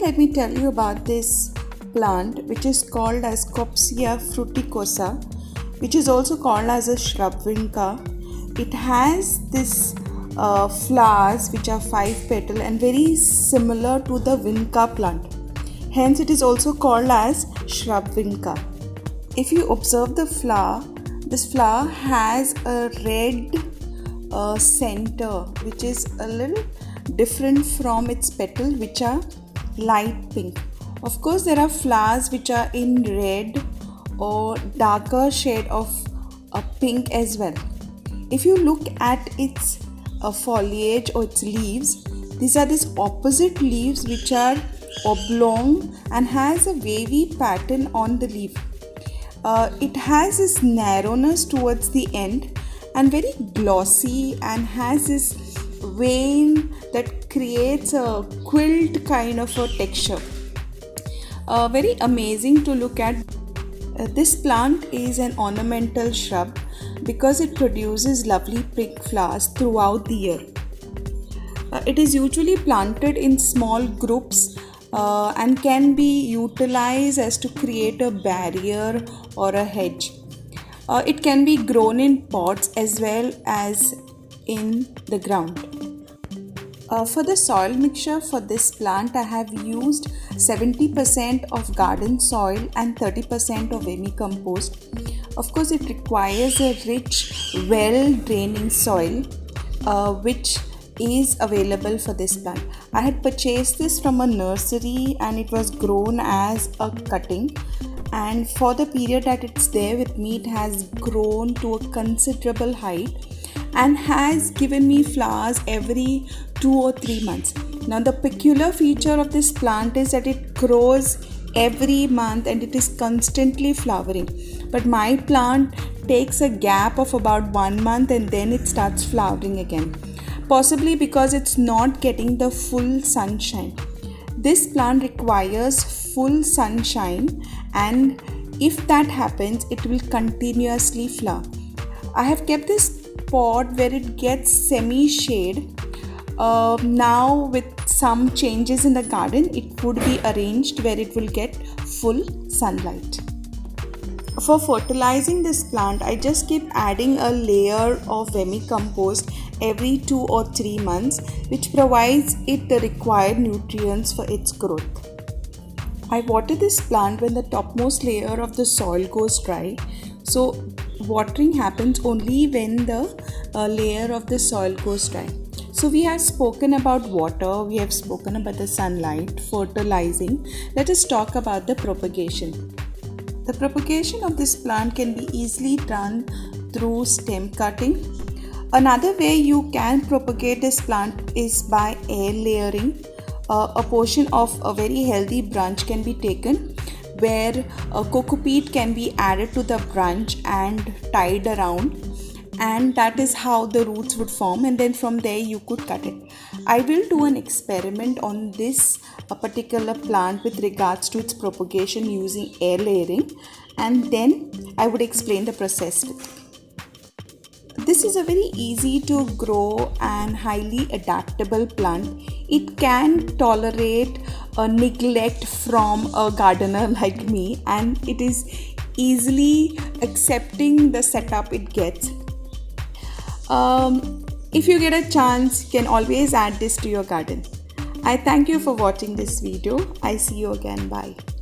let me tell you about this plant, which is called as Copsia fruticosa, which is also called as a shrub vinca. It has this flowers which are 5 petal and very similar to the vinca plant. Hence it is also called as shrub vinca. If you observe the flower, this flower has a red center, which is a little different from its petal, which are light pink. Of course, there are flowers which are in red or darker shade of pink as well. If you look at its foliage or its leaves, these are these opposite leaves which are oblong and has a wavy pattern on the leaf. It has this narrowness towards the end and very glossy and has this vein that creates a quilt kind of a texture. Very amazing to look at. This plant is an ornamental shrub because it produces lovely pink flowers throughout the year. It is usually planted in small groups and can be utilized as to create a barrier or a hedge. It can be grown in pots as well as in the ground. For the soil mixture for this plant, I have used 70% of garden soil and 30% of vermicompost. Of course, it requires a rich, well-draining soil, which is available for this plant. I had purchased this from a nursery and it was grown as a cutting, and for the period that it's there with me, it has grown to a considerable height and has given me flowers every 2 or 3 months. Now the peculiar feature of this plant is that it grows every month and it is constantly flowering. But my plant takes a gap of about 1 month and then it starts flowering again, possibly because it's not getting the full sunshine. This plant requires full sunshine, and if that happens, it will continuously flower. I have kept this pot where it gets semi-shade. Now with some changes in the garden, it would be arranged where it will get full sunlight. For fertilizing this plant, I just keep adding a layer of vermicompost every 2 or 3 months, which provides it the required nutrients for its growth. I water this plant when the topmost layer of the soil goes dry. So watering happens only when the layer of the soil goes dry. So we have spoken about water, we have spoken about the sunlight, fertilizing. Let us talk about the propagation. The propagation of this plant can be easily done through stem cutting. Another way you can propagate this plant is by air layering. A portion of a very healthy branch can be taken where a coco peat can be added to the branch and tied around, and that is how the roots would form, and then from there you could cut it. I will do an experiment on this particular plant with regards to its propagation using air layering, and then I would explain the process with you. This is a very easy to grow and highly adaptable plant. It can tolerate a neglect from a gardener like me, and it is easily accepting the setup it gets. If you get a chance, you can always add this to your garden. I thank you for watching this video. I see you again. Bye.